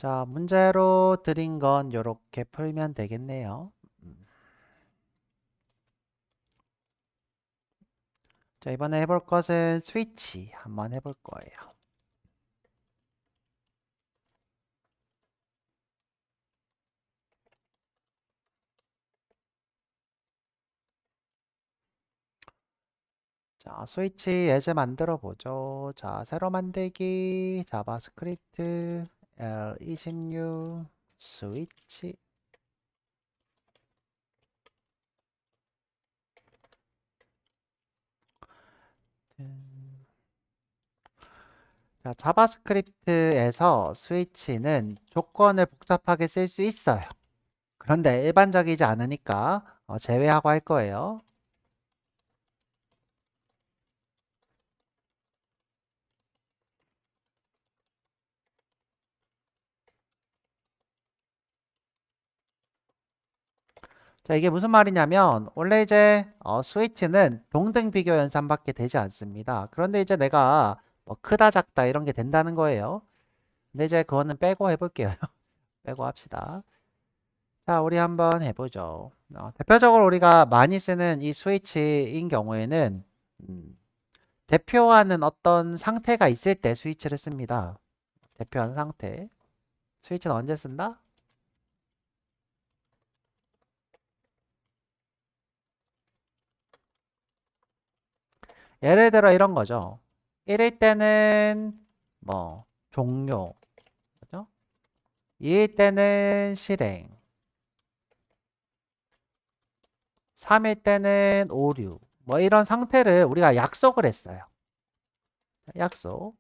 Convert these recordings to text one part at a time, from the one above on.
자, 문제로 드린 건 이렇게 풀면 되겠네요. 자, 이번에 해볼 것은 스위치 한번 해볼 거예요. 자, 스위치 예제 만들어 보죠. 자, 새로 만들기, 자바스크립트, L26, 스위치. 자, 자바스크립트에서 스위치는 조건을 복잡하게 쓸 수 있어요. 그런데 일반적이지 않으니까 제외하고 할 거예요. 자, 이게 무슨 말이냐면 원래 이제 스위치는 동등 비교 연산밖에 되지 않습니다. 그런데 이제 내가 뭐 크다 작다 이런 게 된다는 거예요. 근데 이제 그거는 빼고 해볼게요. 빼고 합시다. 자, 우리 한번 해보죠. 대표적으로 우리가 많이 쓰는 이 스위치인 경우에는 음, 대표하는 어떤 상태가 있을 때 스위치를 씁니다. 대표하는 상태. 스위치는 언제 쓴다? 예를 들어 이런 거죠. 1일 때는 뭐 종료, 그죠? 2일 때는 실행, 3일 때는 오류. 뭐 이런 상태를 우리가 약속을 했어요. 약속.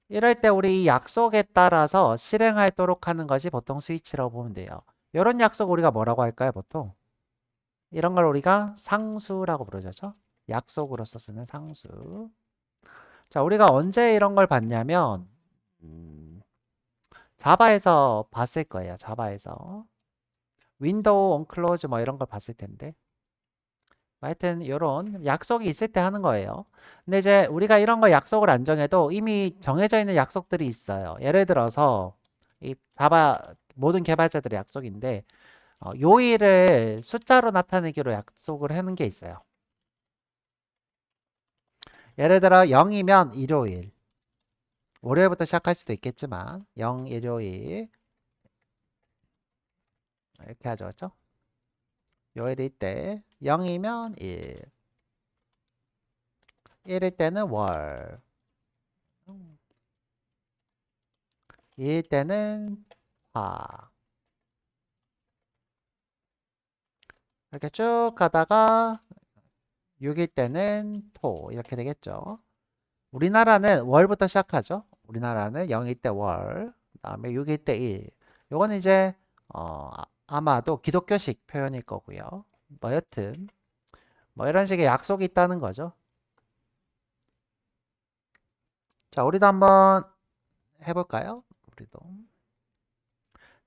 이럴 때 우리 이 약속에 따라서 실행하도록 하는 것이 보통 스위치라고 보면 돼요. 이런 약속 우리가 뭐라고 할까요, 보통? 이런 걸 우리가 상수라고 부르죠. 약속으로서 쓰는 상수. 자, 우리가 언제 이런 걸 봤냐면 자바에서 봤을 거예요. 자바에서. 윈도우 온클로즈 뭐 이런 걸 봤을 텐데. 하여튼 이런 약속이 있을 때 하는 거예요. 근데 이제 우리가 이런 거 약속을 안 정해도 이미 정해져 있는 약속들이 있어요. 예를 들어서 이 자바 모든 개발자들의 약속인데 요일을 숫자로 나타내기로 약속을 하는 게 있어요. 예를 들어 0이면 일요일. 월요일부터 시작할 수도 있겠지만 0 일요일 이렇게 하죠. 그렇죠? 요일일 때 0이면 1, 1일 때는 월, 2일 때는 화. 이렇게 쭉 가다가 6일 때는 토 이렇게 되겠죠. 우리나라는 월부터 시작하죠. 우리나라는 0일 때 월, 그다음에 6일 때 일. 요거는 이제 아마도 기독교식 표현일 거고요. 뭐 여튼 뭐 이런 식의 약속이 있다는 거죠. 자, 우리도 한번 해볼까요? 우리도.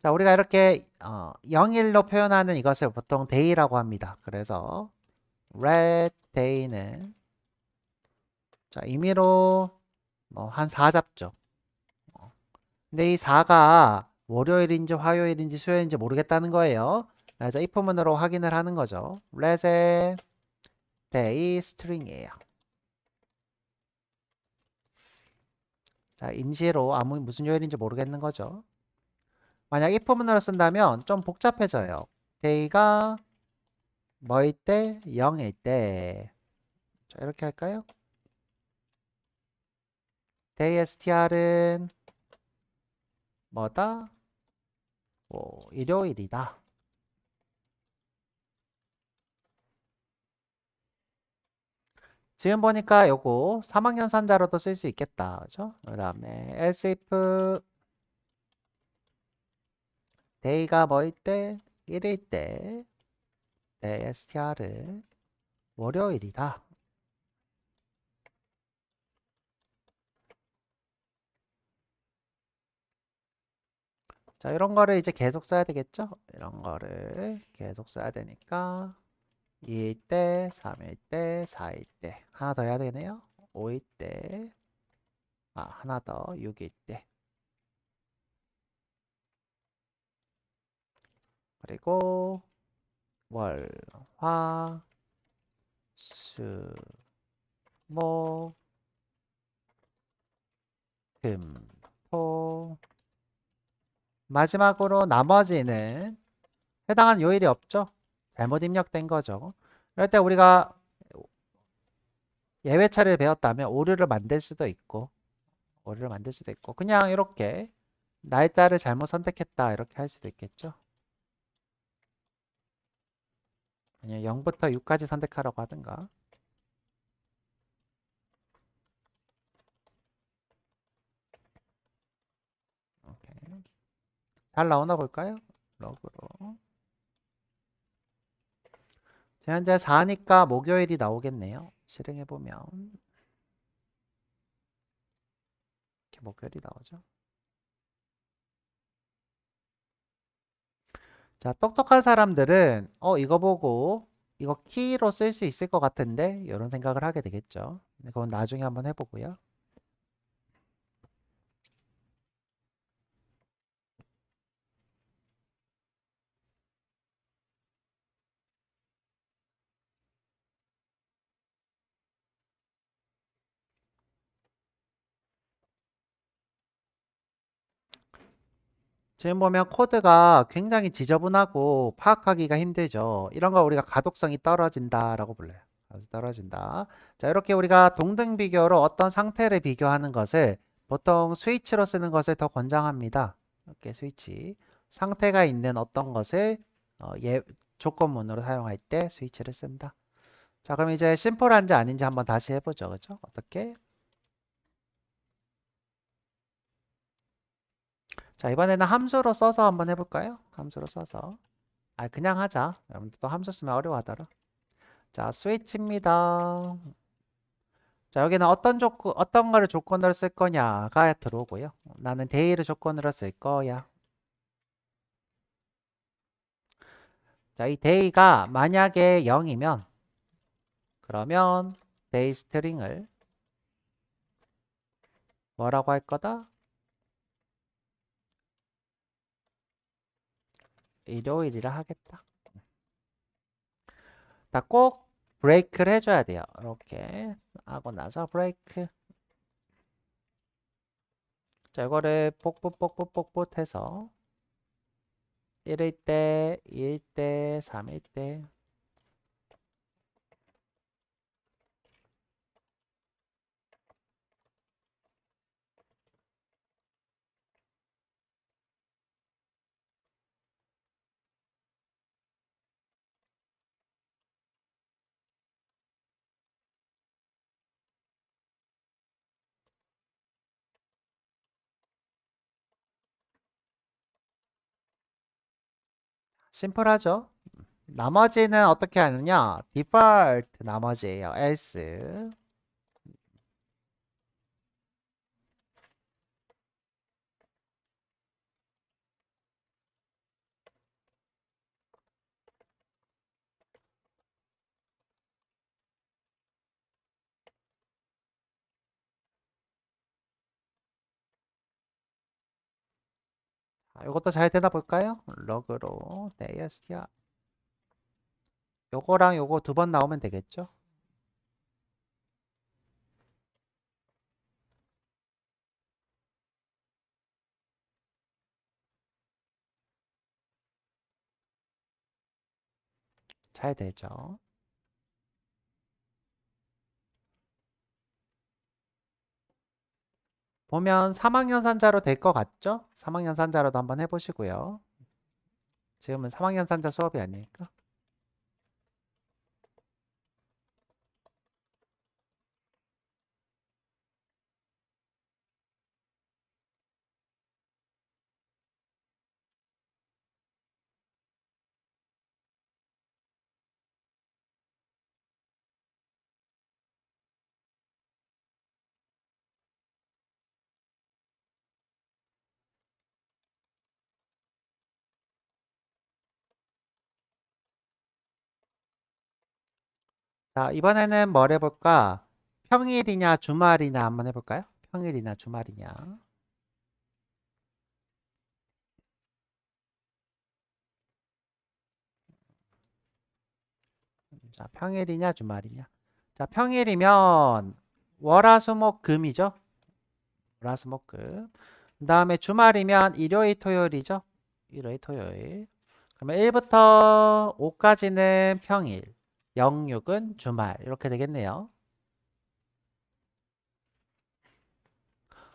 자, 우리가 이렇게 0일로 표현하는 이것을 보통 day라고 합니다. 그래서 red day는 자, 임의로 뭐 한 4 잡죠. 근데 이 4가 월요일인지 화요일인지 수요일인지 모르겠다는 거예요. 그래서 if문으로 확인을 하는 거죠. let의 day string이에요. 자, 임시로 아무 무슨 요일인지 모르겠는 거죠. 만약 if문으로 쓴다면 좀 복잡해져요. day가 뭐일 때? 0일 때. 자, 이렇게 할까요? day str은 뭐다? 일요일이다. 지금 보니까 요거 3학년 산자로도 쓸 수 있겠다. 그죠? 그 다음에 else if day가 뭐일 때? 1일 때 day str은 월요일이다. 자, 이런 거를 이제 계속 써야 되겠죠? 이런 거를 계속 써야 되니까 2일 때, 3일 때, 4일 때 하나 더 해야 되네요. 5일 때, 하나 더 6일 때. 그리고 월, 화, 수, 목, 금, 토. 마지막으로 나머지는 해당하는 요일이 없죠? 잘못 입력된 거죠. 그럴 때 우리가 예외 차례를 배웠다면 오류를 만들 수도 있고 그냥 이렇게 날짜를 잘못 선택했다 이렇게 할 수도 있겠죠. 아니면 0부터 6까지 선택하라고 하든가. 오케이. 잘 나오나 볼까요? 럭으로. 현재 4니까 목요일이 나오겠네요. 실행해보면 이렇게 목요일이 나오죠. 자, 똑똑한 사람들은 이거 보고 이거 키로 쓸 수 있을 것 같은데 이런 생각을 하게 되겠죠. 그건 나중에 한번 해보고요. 지금 보면 코드가 굉장히 지저분하고 파악하기가 힘들죠. 이런 거 우리가 가독성이 떨어진다라고 불러요. 아주 떨어진다. 자, 이렇게 우리가 동등 비교로 어떤 상태를 비교하는 것을 보통 스위치로 쓰는 것을 더 권장합니다. 이렇게 스위치. 상태가 있는 어떤 것을 조건문으로 사용할 때 스위치를 쓴다. 자, 그럼 이제 심플한지 아닌지 한번 다시 해보죠. 그죠? 어떻게? 자, 이번에는 함수로 써서 한번 해볼까요? 함수로 써서. 그냥 하자. 여러분들 또 함수 쓰면 어려워하더라. 자, 스위치입니다. 자, 여기는 어떤 거를 조건으로 쓸 거냐가 들어오고요. 나는 데이를 조건으로 쓸 거야. 자, 이 데이가 만약에 0이면 그러면 데이 스트링을 뭐라고 할 거다? 일요일이라 하겠다. 자, 꼭 브레이크를 해줘야 돼요. 이렇게 하고 나서 브레이크. 자, 이거를 뽁뽁뽁뽁뽁 해서 1일 때, 2일 때, 3일 때. 심플하죠? 나머지는 어떻게 하느냐? default 나머지예요. else. 이것도 잘 되나 볼까요? log로 str. 요거랑 요거 두 번 나오면 되겠죠? 잘 되죠. 보면 3학년산자로 될 것 같죠? 3학년산자로도 한번 해보시고요. 지금은 3학년산자 수업이 아니니까. 자, 이번에는 뭘 해볼까? 평일이냐 주말이냐 한번 해볼까요? 평일이냐 주말이냐. 자, 평일이냐, 주말이냐. 자, 평일이면 월화수목금이죠. 월화수목금. 그 다음에 주말이면 일요일, 토요일이죠. 일요일, 토요일. 그러면 1부터 5까지는 평일, 0, 6은 주말. 이렇게 되겠네요.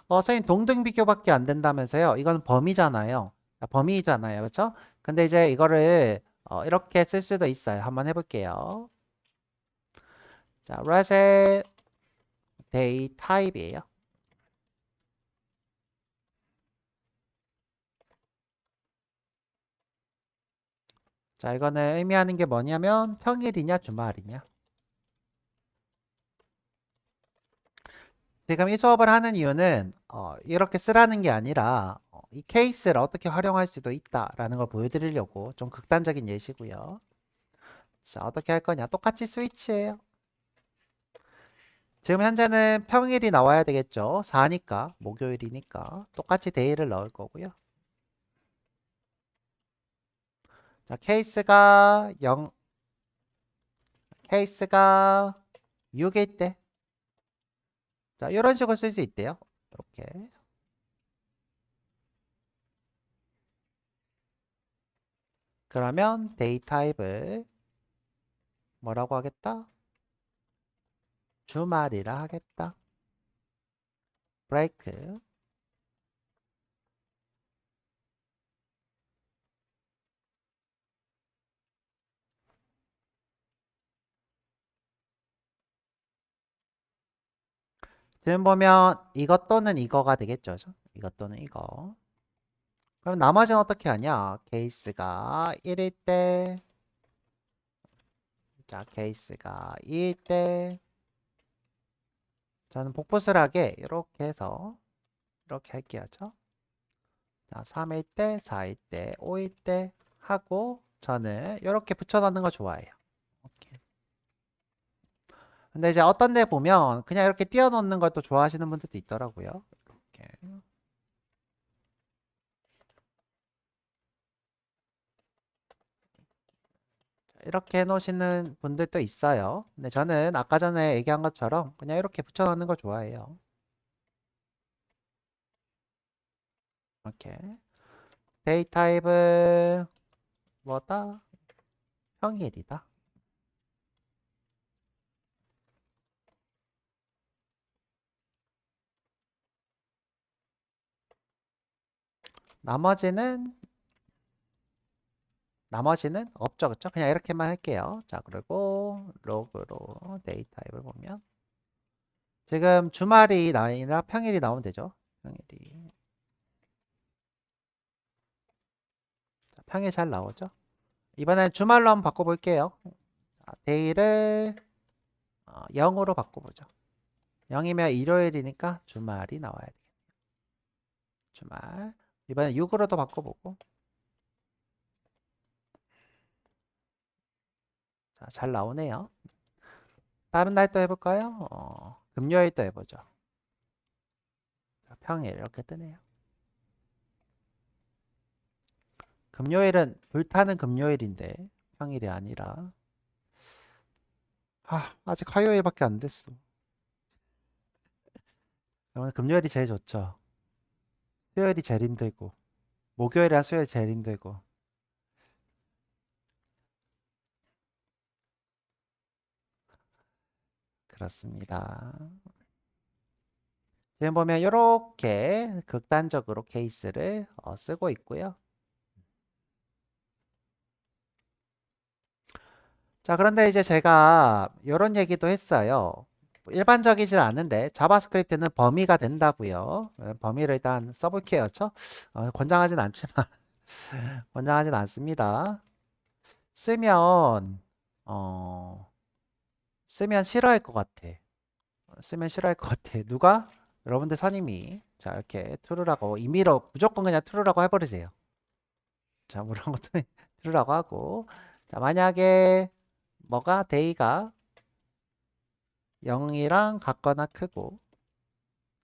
선생님 동등 비교밖에 안 된다면서요? 이건 범위잖아요. 범위잖아요. 그렇죠? 근데 이제 이거를 이렇게 쓸 수도 있어요. 한번 해볼게요. 자, let's day type이에요. 자, 이거는 의미하는 게 뭐냐면 평일이냐 주말이냐. 지금 이 수업을 하는 이유는 이렇게 쓰라는 게 아니라 이 케이스를 어떻게 활용할 수도 있다라는 걸 보여드리려고 좀 극단적인 예시고요. 자, 어떻게 할 거냐? 똑같이 스위치예요. 지금 현재는 평일이 나와야 되겠죠. 4니까 목요일이니까 똑같이 데이를 넣을 거고요. 자, 케이스가 6일 때. 자, 이런 식으로 쓸 수 있대요. 이렇게. 그러면 데이 타입을 뭐라고 하겠다? 주말이라 하겠다. 브레이크. 지금 보면 이것 또는 이거가 되겠죠. 이것 또는 이거. 그럼 나머지는 어떻게 하냐? 케이스가 1일 때, 자, 케이스가 2일 때, 저는 복부스하게 이렇게 해서 이렇게 할게요. 자, 3일 때, 4일 때, 5일 때 하고 저는 이렇게 붙여넣는 거 좋아해요. 이렇게. 근데 이제 어떤 데 보면 그냥 이렇게 띄워놓는 걸 또 좋아하시는 분들도 있더라고요. 이렇게. 이렇게 해놓으시는 분들도 있어요. 근데 저는 아까 전에 얘기한 것처럼 그냥 이렇게 붙여넣는 거 좋아해요. 이렇게. 데이 타입은 뭐다? 평일이다. 나머지는 없죠. 그쵸? 그냥 이렇게만 할게요. 자, 그리고 로그로 데이 타입을 보면 지금 주말이 아니라 평일이 나오면 되죠. 평일이. 자, 평일 잘 나오죠? 이번엔 주말로 한번 바꿔볼게요. 자, 데이를 0으로 바꿔보죠. 0이면 일요일이니까 주말이 나와야 돼. 주말. 이번엔 6으로도 바꿔보고. 자, 잘 나오네요. 다른 날 또 해볼까요? 금요일 또 해보죠. 자, 평일 이렇게 뜨네요. 금요일은 불타는 금요일인데 평일이 아니라 아직 화요일밖에 안 됐어. 오늘 금요일이 제일 좋죠. 수요일이 제일 힘들고 목요일이랑 수요일 제일 힘들고 그렇습니다. 지금 보면 이렇게 극단적으로 케이스를 쓰고 있고요. 자, 그런데 이제 제가 이런 얘기도 했어요. 일반적이진 않은데 자바스크립트는 범위가 된다고요. 범위를 일단 써볼게요. 권장하진 않지만 권장하진 않습니다. 쓰면 어, 쓰면 싫어할 것 같아. 쓰면 싫어할 것 같아. 누가? 여러분들 선임이 자 이렇게 true라고 임의로 무조건 그냥 true라고 해버리세요. 자, 뭐 이런 것도 true라고 하고 자 만약에 뭐가 day가 0이랑 같거나 크고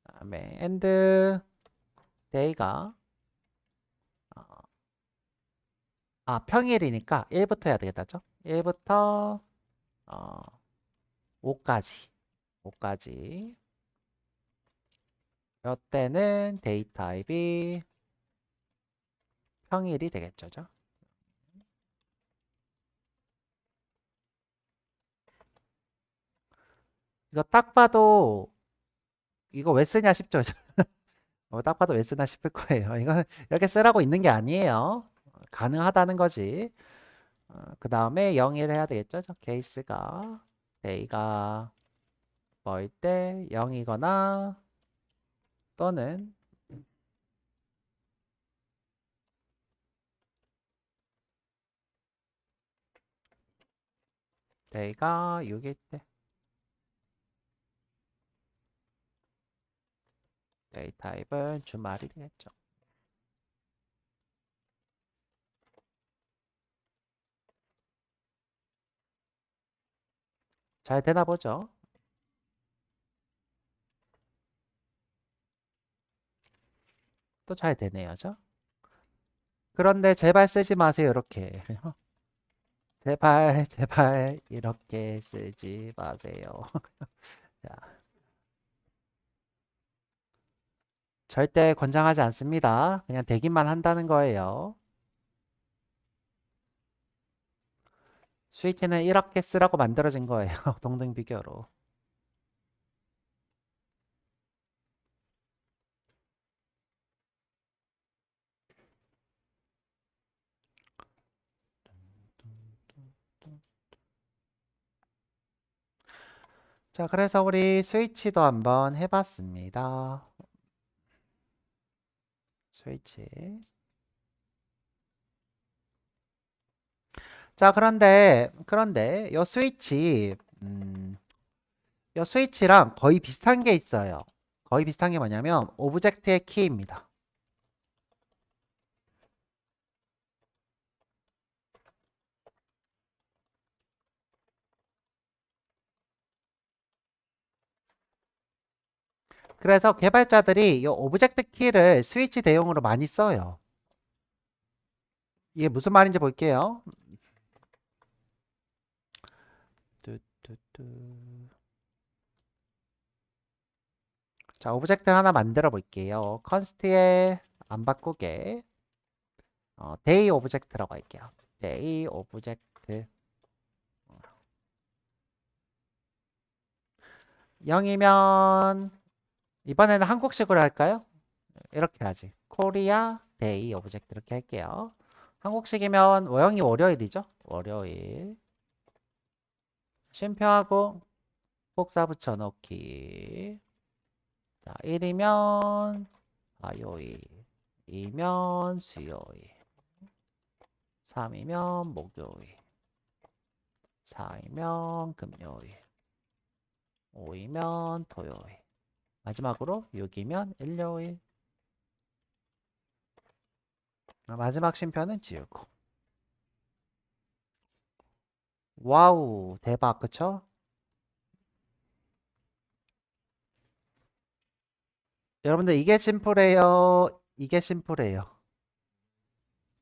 그다음에 and day가 평일이니까 1부터 해야 되겠다죠? 1부터 어, 5까지. 5까지. 이때는 데이트 타입이 평일이 되겠죠. 죠? 이거 딱 봐도 이거 왜 쓰냐 싶죠. 딱 봐도 왜 쓰나 싶을 거예요. 이거는 이렇게 쓰라고 있는 게 아니에요. 가능하다는 거지. 그 다음에 0일 해야 되겠죠. 케이스가 데이가 뭐일 때 0이거나 또는 데이가 6일 때 데이 타입은 주말이 되겠죠. 잘 되나 보죠. 또 잘 되네요. 죠? 그런데 제발 쓰지 마세요. 이렇게. 제발 제발 이렇게 쓰지 마세요. 자, 절대 권장하지 않습니다. 그냥 되기만 한다는 거예요. 스위치는 이렇게 쓰라고 만들어진 거예요. 동등 비교로. 자, 그래서 우리 스위치도 한번 해봤습니다. 스위치. 자, 그런데 요 스위치랑 거의 비슷한 게 있어요. 거의 비슷한 게 뭐냐면 오브젝트의 키입니다. 그래서 개발자들이 이 오브젝트 키를 스위치 대용으로 많이 써요. 이게 무슨 말인지 볼게요. 뚜뚜뚜. 자, 오브젝트를 하나 만들어 볼게요. 컨스트에 안 바꾸게 데이 오브젝트라고 할게요. 데이 오브젝트 0이면 이번에는 한국식으로 할까요? 이렇게 하지. 코리아 데이 오브젝트 이렇게 할게요. 한국식이면 월요일이 월요일이죠? 월요일. 쉼표하고 복사 붙여넣기. 자, 1이면 화요일, 2면 수요일, 3이면 목요일, 4이면 금요일, 5이면 토요일, 마지막으로 6이면 일요일. 마지막 쉼표는 지우고. 와우, 대박, 그쵸? 여러분들 이게 심플해요. 이게 심플해요.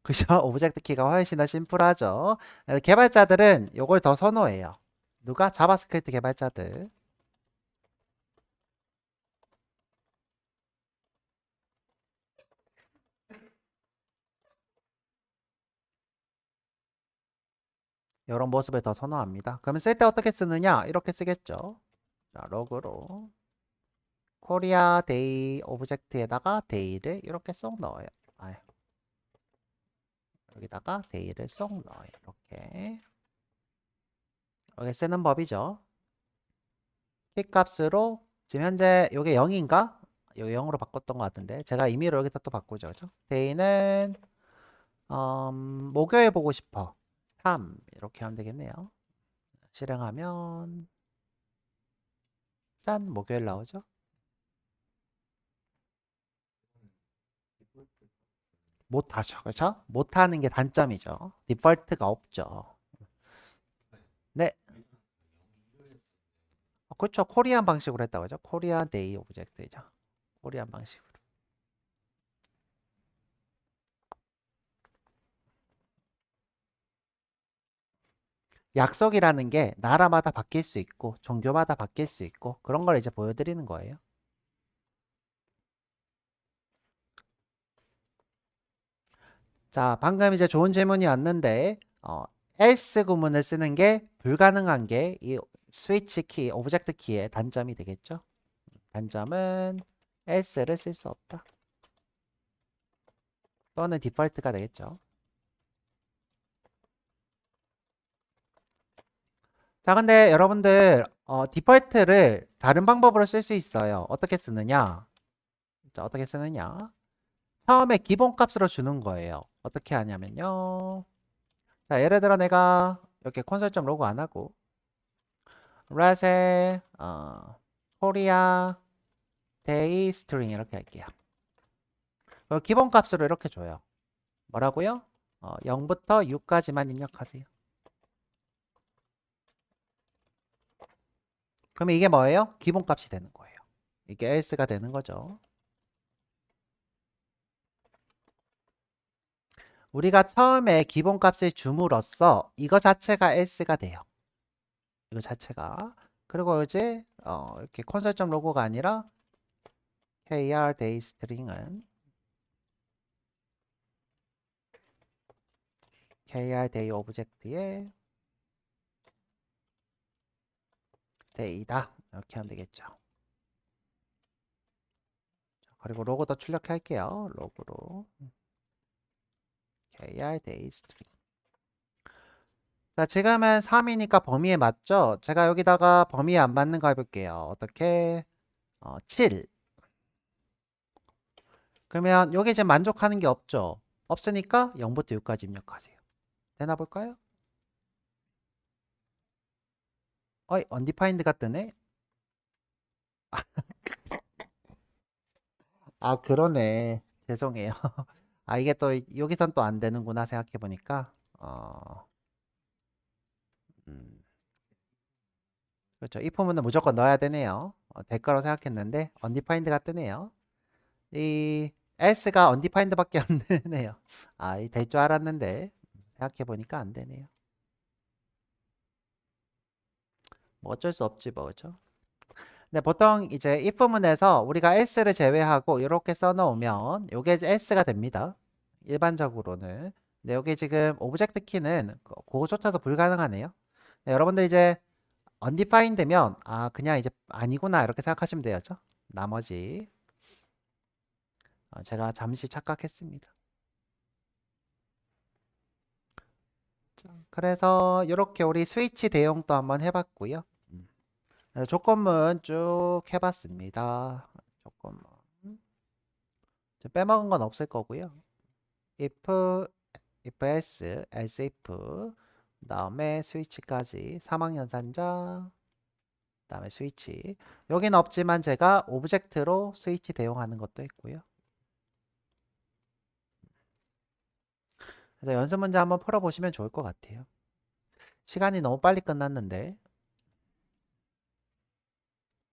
그죠? 오브젝트 키가 훨씬 더 심플하죠. 개발자들은 이걸 더 선호해요. 누가? 자바스크립트 개발자들. 이런 모습을 더 선호합니다. 그러면 쓸 때 어떻게 쓰느냐? 이렇게 쓰겠죠. 자, 로그로 코리아 데이 오브젝트에다가 데이를 이렇게 쏙 넣어요. 아유, 여기다가 데이를 쏙 넣어요. 이렇게. 이렇게 쓰는 법이죠. 키 값으로 지금 현재 이게 0인가? 이거 0으로 바꿨던 것 같은데 제가 임의로 여기다 또 바꾸죠. 그죠? 데이는 목요일 보고 싶어. 3 이렇게 하면 되겠네요. 실행하면 짠 목요일 나오죠. 못하죠. 그렇죠? 못하는 게 단점이죠. 디폴트가 없죠. 네. 그렇죠. 코리안 방식으로 했다고 하죠. 코리안 데이 오브젝트죠. 코리안 방식으로. 약속이라는 게 나라마다 바뀔 수 있고 종교마다 바뀔 수 있고 그런 걸 이제 보여드리는 거예요. 자, 방금 이제 좋은 질문이 왔는데 else 구문을 쓰는 게 불가능한 게 이 스위치 키, 오브젝트 키의 단점이 되겠죠. 단점은 else를 쓸 수 없다. 또는 디폴트가 되겠죠. 자, 근데 여러분들 디폴트를 다른 방법으로 쓸 수 있어요. 어떻게 쓰느냐? 자, 어떻게 쓰느냐? 처음에 기본값으로 주는 거예요. 어떻게 하냐면요. 자, 예를 들어 내가 이렇게 콘솔점 로고 안 하고 let에 코리아 데이 스트링 이렇게 할게요. 기본값으로 이렇게 줘요. 뭐라고요? 0부터 6까지만 입력하세요. 그러면 이게 뭐예요? 기본값이 되는 거예요. 이게 else가 되는 거죠. 우리가 처음에 기본값을 줌으로써 이거 자체가 else가 돼요. 이거 자체가. 그리고 이제 이렇게 콘솔점 로고가 아니라 kr day string은 kr day 오브젝트의 day다. 이렇게 하면 되겠죠. 그리고 로고도 출력할게요. 로고로 kr day string. 자, 지금은 3이니까 범위에 맞죠? 제가 여기다가 범위에 안 맞는 거 해볼게요. 어떻게? 7. 그러면 여기 지금 만족하는 게 없죠? 없으니까 0부터 6까지 입력하세요. 되나 볼까요? 어이, undefined가 뜨네? 아, 그러네. 죄송해요. 아, 이게 또 여기선 또 안 되는구나 생각해보니까. 음, 그렇죠. 이 부분은 무조건 넣어야 되네요. 될거로 생각했는데 undefined가 뜨네요. 이 else가 undefined밖에 안 되네요. 아, 이 될 줄 알았는데 생각해보니까 안 되네요. 뭐 어쩔 수 없지 뭐, 그죠? 근데 보통 이제 if 부문에서 우리가 else를 제외하고 이렇게 써놓으면 이게 else가 됩니다. 일반적으로는. 근데 여기 지금 오브젝트 키는 그거조차도 불가능하네요. 네, 여러분들 이제 undefined면 아 그냥 이제 아니구나 이렇게 생각하시면 되죠. 나머지 제가 잠시 착각했습니다. 자, 그래서 이렇게 우리 스위치 대용도 한번 해봤고요. 조건문 쭉 해봤습니다. 조건문 빼먹은 건 없을 거고요. if else if 다음에 스위치까지 3학년산자 다음에 스위치 여기는 없지만 제가 오브젝트로 스위치 대용하는 것도 했고요. 그래서 연습 문제 한번 풀어보시면 좋을 것 같아요. 시간이 너무 빨리 끝났는데